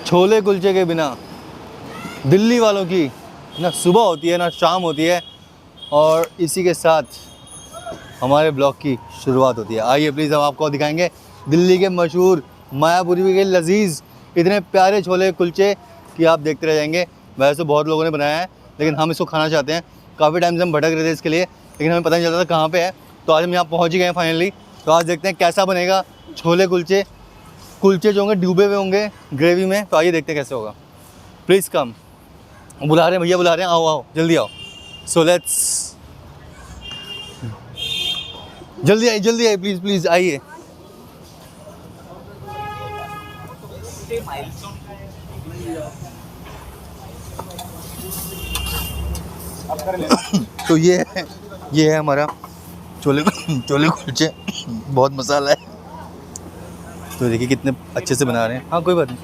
छोले कुलचे के बिना दिल्ली वालों की ना सुबह होती है ना शाम होती है, और इसी के साथ हमारे ब्लॉग की शुरुआत होती है। आइए प्लीज़ हम आपको दिखाएंगे दिल्ली के मशहूर मायापुरी के लजीज इतने प्यारे छोले कुलचे कि आप देखते रह जाएंगे। वैसे तो बहुत लोगों ने बनाया है, लेकिन हम इसको खाना चाहते हैं। काफ़ी टाइम से हम भटक रहे थे इसके लिए, लेकिन हमें पता नहीं चलता था कहाँ पे है। तो आज हम यहाँ पहुँच ही गए हैं फाइनली। तो आज देखते हैं कैसा बनेगा छोले कुलचे। कुलचे जो होंगे डूबे हुए होंगे ग्रेवी में, तो आइए देखते हैं कैसे होगा। प्लीज़ कम, बुला रहे हैं भैया, बुला रहे हैं, आओ आओ जल्दी आओ। सो लेट्स, जल्दी आइए प्लीज़ प्लीज़ आइए। तो ये है हमारा छोले कुलचे। बहुत मसाला है, तो देखिए कितने अच्छे से बना रहे हैं। हाँ कोई बात नहीं,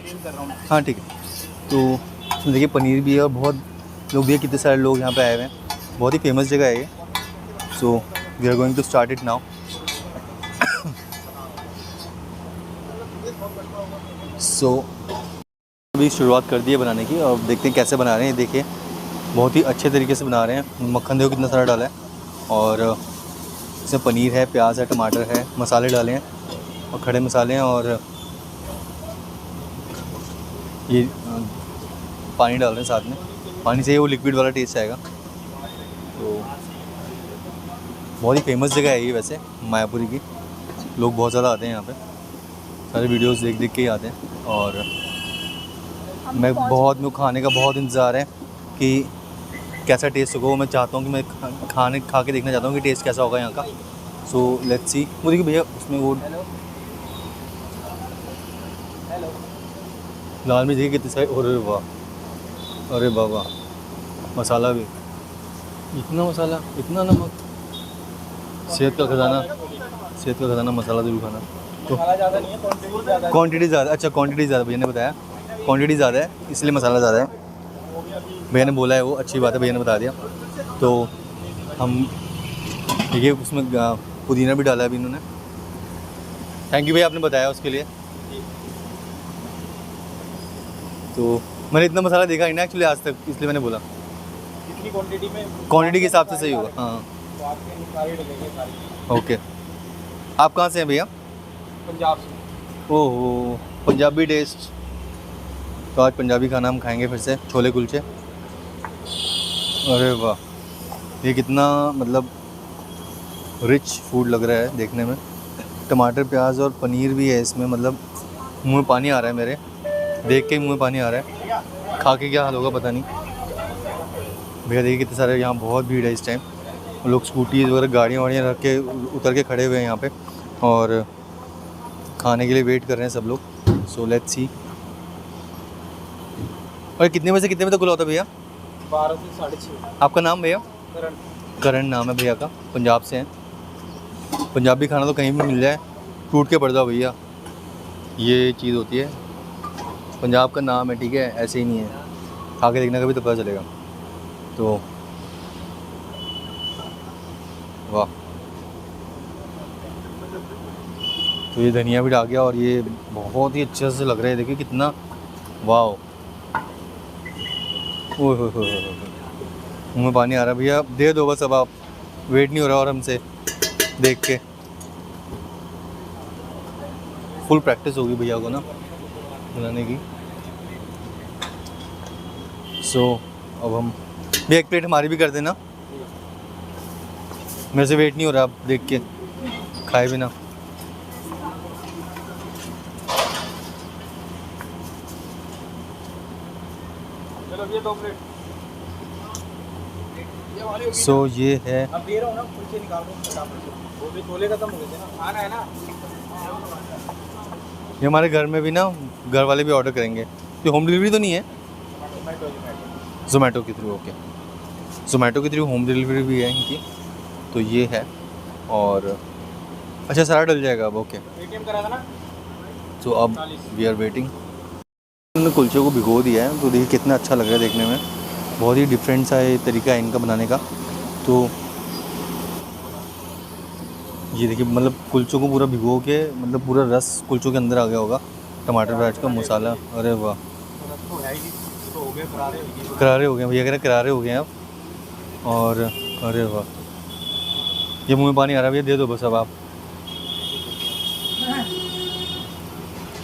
हाँ ठीक है। तो देखिए पनीर भी है, और बहुत लोग भी है, कितने सारे लोग यहाँ पे आए हुए हैं। बहुत ही फेमस जगह है ये। So we are going to start it now. So अभी शुरुआत कर दी है बनाने की, और देखते हैं कैसे बना रहे हैं। देखिए बहुत ही अच्छे तरीके से बना रहे हैं। मक्खन देखो कितना सारा डाला है, और इसमें पनीर है, प्याज है, टमाटर है, मसाले डाले हैं और खड़े मसाले हैं, और ये पानी डाल रहे हैं साथ में। पानी से ही वो लिक्विड वाला टेस्ट आएगा। तो बहुत ही फेमस जगह है ये वैसे मायापुरी की। लोग बहुत ज़्यादा आते हैं यहाँ पे, सारे वीडियोस देख के ही आते हैं। और मैं मेरे खाने का बहुत इंतज़ार है कि कैसा टेस्ट होगा। वो मैं चाहता हूँ कि मैं खा के देखना चाहता हूँ कि टेस्ट कैसा होगा यहाँ का। So let's see. वो देखिए भैया उसमें वो लाल मिर्च देखिए कितनी सारी। अरे वाह, अरे वाह वाह, मसाला भी इतना, मसाला इतना, नमक। सेहत का खजाना मसाला ज़रूर खाना। तो क्वांटिटी ज़्यादा, अच्छा क्वांटिटी ज़्यादा, भैया ने बताया क्वांटिटी ज़्यादा है इसलिए मसाला ज़्यादा है। भैया ने बोला है, वो अच्छी बात है, भैया ने बता दिया। तो हम देखिए उसमें पुदीना भी डाला है अभी इन्होंने। थैंक यू भैया, आपने बताया उसके लिए। तो मैंने इतना मसाला देखा ही ना एक्चुअली आज तक, इसलिए मैंने बोला कितनी क्वांटिटी में, क्वांटिटी के हिसाब से सही होगा। हाँ तो आपके सारे डलेंगे सारे। ओके। आप कहाँ से हैं भैया? पंजाब से। ओहो, पंजाबी टेस्ट। तो आज पंजाबी खाना हम खाएंगे फिर से, छोले कुलचे। अरे वाह, ये कितना मतलब रिच फूड लग रहा है देखने में। टमाटर, प्याज और पनीर भी है इसमें। मतलब मुंह में पानी आ रहा है मेरे, देख के ही मुंह में पानी आ रहा है। खा के क्या हाल होगा पता नहीं। भैया देखिए कितने सारे, यहाँ बहुत भीड़ है इस टाइम। लोग स्कूटी वगैरह गाड़ियाँ वाड़ियाँ रख के उतर के खड़े हुए हैं यहाँ पे, और खाने के लिए वेट कर रहे हैं सब लोग। So let's see. और कितने बजे से कितने बजे तक खुला होता है भैया? 12 से 6:30। आपका नाम भैया? करण नाम है भैया का, पंजाब से हैं। पंजाबी खाना तो कहीं भी मिल जाए, टूट के पड़ जाओ भैया, ये चीज़ होती है। पंजाब का नाम है, ठीक है, ऐसे ही नहीं है। खा के देखना कभी तो पता चलेगा। तो वाह, तो ये धनिया भी डाल गया, और ये बहुत ही अच्छे से लग रहा है। देखिए कितना, वाह, ओह हो मुँह में पानी आ रहा है। भैया दे दो बस, अब आप, वेट नहीं हो रहा और हमसे देख के। फुल प्रैक्टिस होगी भैया को ना बनाने की। सो अब हम भी, एक प्लेट हमारी भी कर देना, मेरे से वेट नहीं हो रहा आप देख के खाए बिना। चलो ये 2 प्लेट। सो ये है, अब दे रहा हूँ ना, कुलचे निकाल दो फटाफट से। वो भी छोले खत्म हो गए थे ना, खाना है ना। ये हमारे घर में भी ना, घर वाले भी ऑर्डर करेंगे। ये होम डिलीवरी तो नहीं है? ज़ोमैटो के थ्रू, ओके। ज़ोमैटो के थ्रू होम डिलीवरी भी है इनकी। तो ये है, और अच्छा सारा डल जाएगा अब, ओके। पेटीएम करा था ना। तो अब वी आर वेटिंग। उन्होंने कुलचे को भिगो दिया है, तो देखिए कितना अच्छा लग रहा है देखने में। बहुत ही डिफरेंट सा ये तरीका है इनका बनाने का। तो ये देखिए, मतलब कुलचों को पूरा भिगो के, मतलब पूरा रस कुलचों के अंदर आ गया होगा। टमाटर प्याज का मसाला, अरे वाह, जाएगी तो हो गए करारे हो गए। करारे हो गए भैया, कह रहे करारे हो गए हैं अब। और अरे वाह, ये मुँह में पानी आ रहा है भैया, दे दो बस अब आप।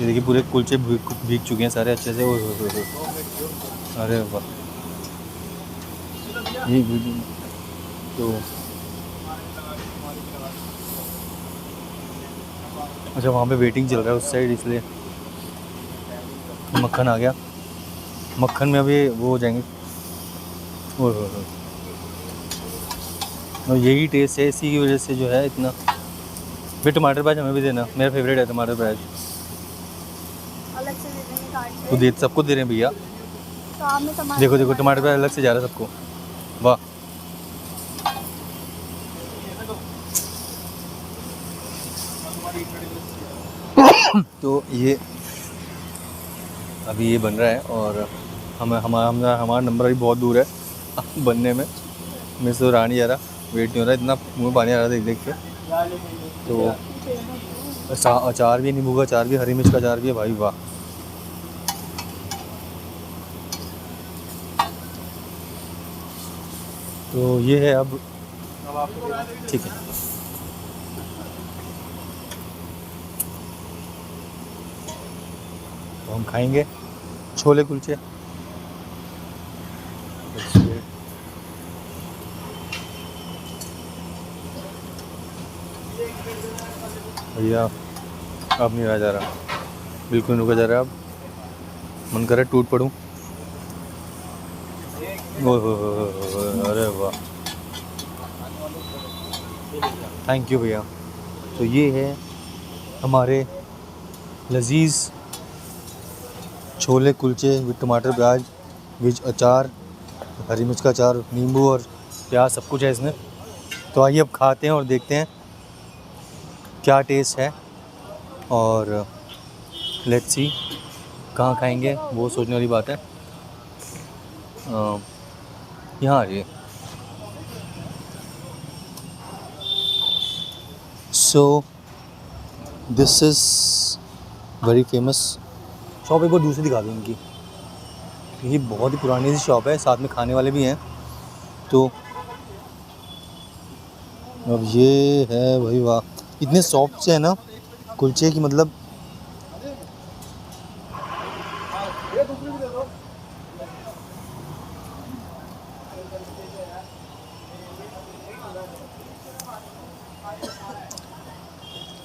ये देखिए पूरे कुलचे भीग चुके हैं सारे अच्छे से। ओह हो हो। अरे वाह, ये तो अच्छा वहाँ पे वेटिंग चल रहा है उस साइड, इसलिए मक्खन आ गया। मक्खन में अभी वो हो जाएंगे। ओह हो। और यही टेस्ट है, इसी की वजह से जो है इतना। फिर टमाटर प्याज हमें भी देना, मेरा फेवरेट है टमाटर प्याज। अलग से दे देंगे काट के। तो दे सबको दे रहे हैं भैया। तो आपने टमाटर देखो देखो टमाटर प्याज अलग से जा रहा है सबको। वाह। तो ये अभी ये बन रहा है और हमारा नंबर अभी बहुत दूर है बनने में। मेरे से तो रहा नहीं जा रहा, वेट नहीं हो रहा, इतना मुँह में पानी आ रहा था देख देख के। तो अचार भी है, नींबू का अचार भी, हरी मिर्च का अचार भी है भाई, वाह। तो ये है अब, ठीक है। तो हम खाएंगे छोले कुलचे। भैया अब नहीं रहा जा रहा, बिल्कुल नहीं रुका जा रहा। अब मन कर रहा है टूट पड़ूं। ओह अरे वाह, थैंक यू भैया। तो ये है हमारे लजीज छोले कुलचे विद टमाटर प्याज विद अचार, हरी मिर्च का अचार, नींबू और प्याज, सब कुछ है इसमें। तो आइए अब खाते हैं और देखते हैं क्या टेस्ट है। और लेट्स सी कहाँ खाएंगे, वो सोचने वाली बात है। यहाँ आ रही है। So this is very famous shop. एक बार दूसरी दिखा दूँ इनकी, ये बहुत ही पुरानी सी शॉप है, साथ में खाने वाले भी हैं। तो अब ये है भाई, वाह, इतने सॉफ्ट से है ना कुलचे की, मतलब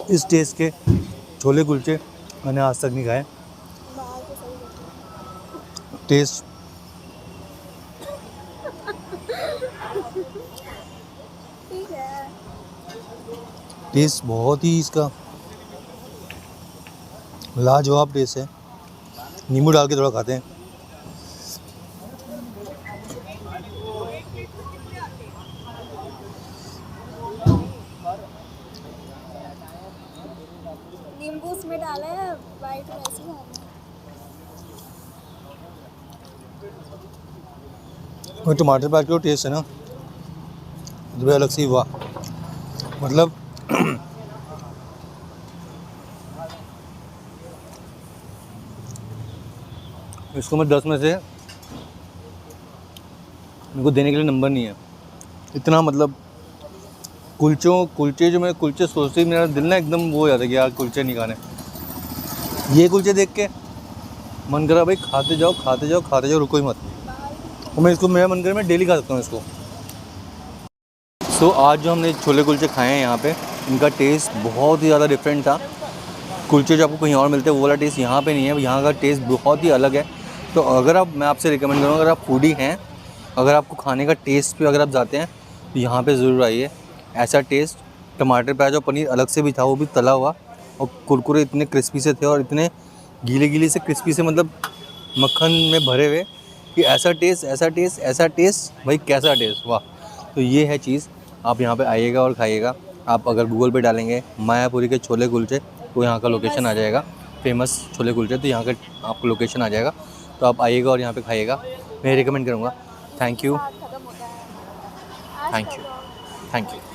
इस टेस्ट के छोले कुलचे मैंने आज तक नहीं खाए। बाहर तो सही है। टेस्ट ठीक है। टेस्ट बहुत ही इसका लाजवाब टेस्ट है। नींबू डाल के थोड़ा खाते हैं। नींबू उसमें डाला है, वाइट वैसे खाना है। और टमाटर प्याज का टेस्ट है ना, जो भी अलग सी, वाह। मतलब इसको मैं 10 में से, मेरे को देने के लिए नंबर नहीं है इतना। मतलब कुलचे जो मैं कुलचे सोचते ही मेरा दिल ना एकदम वो हो जाता है कि यार कुलचे नहीं खाने। ये कुलचे देख के मन करा भाई खाते जाओ खाते जाओ खाते जाओ, रुको ही मत। और मैं इसको, मेरा मन करे मैं डेली खा सकता हूँ इसको। सो आज जो हमने छोले कुलचे खाए हैं यहाँ पे, इनका टेस्ट बहुत ही ज़्यादा डिफरेंट था। कुलचे जो आपको कहीं और मिलते हैं वो वाला टेस्ट यहाँ पे नहीं है, यहाँ का टेस्ट बहुत ही अलग है। तो अगर आप, मैं आपसे रिकमेंड करूँगा, अगर आप फूडी हैं, अगर आपको खाने का टेस्ट पे अगर आप जाते हैं तो यहाँ पे ज़रूर आइए। ऐसा टेस्ट, टमाटर प्याज और पनीर अलग से भी था, वो भी तला हुआ, और कुरकुरे इतने क्रिस्पी से थे और इतने गीले गीले से क्रिस्पी से, मतलब मक्खन में भरे हुए, कि ऐसा टेस्ट ऐसा टेस्ट ऐसा टेस्ट, भाई कैसा टेस्ट, वाह। तो ये है चीज़, आप यहाँ पे आइएगा और खाइएगा। आप अगर गूगल पे डालेंगे मायापुरी के छोले कुलचे तो यहाँ का लोकेशन आ जाएगा, फेमस छोले कुलचे, तो यहाँ का आपको लोकेशन आ जाएगा। तो आप आइएगा और यहाँ पे खाइएगा, मैं रिकमेंड करूँगा। थैंक यू, बात खत्म होता है। आज थैंक यू, करो। Thank you.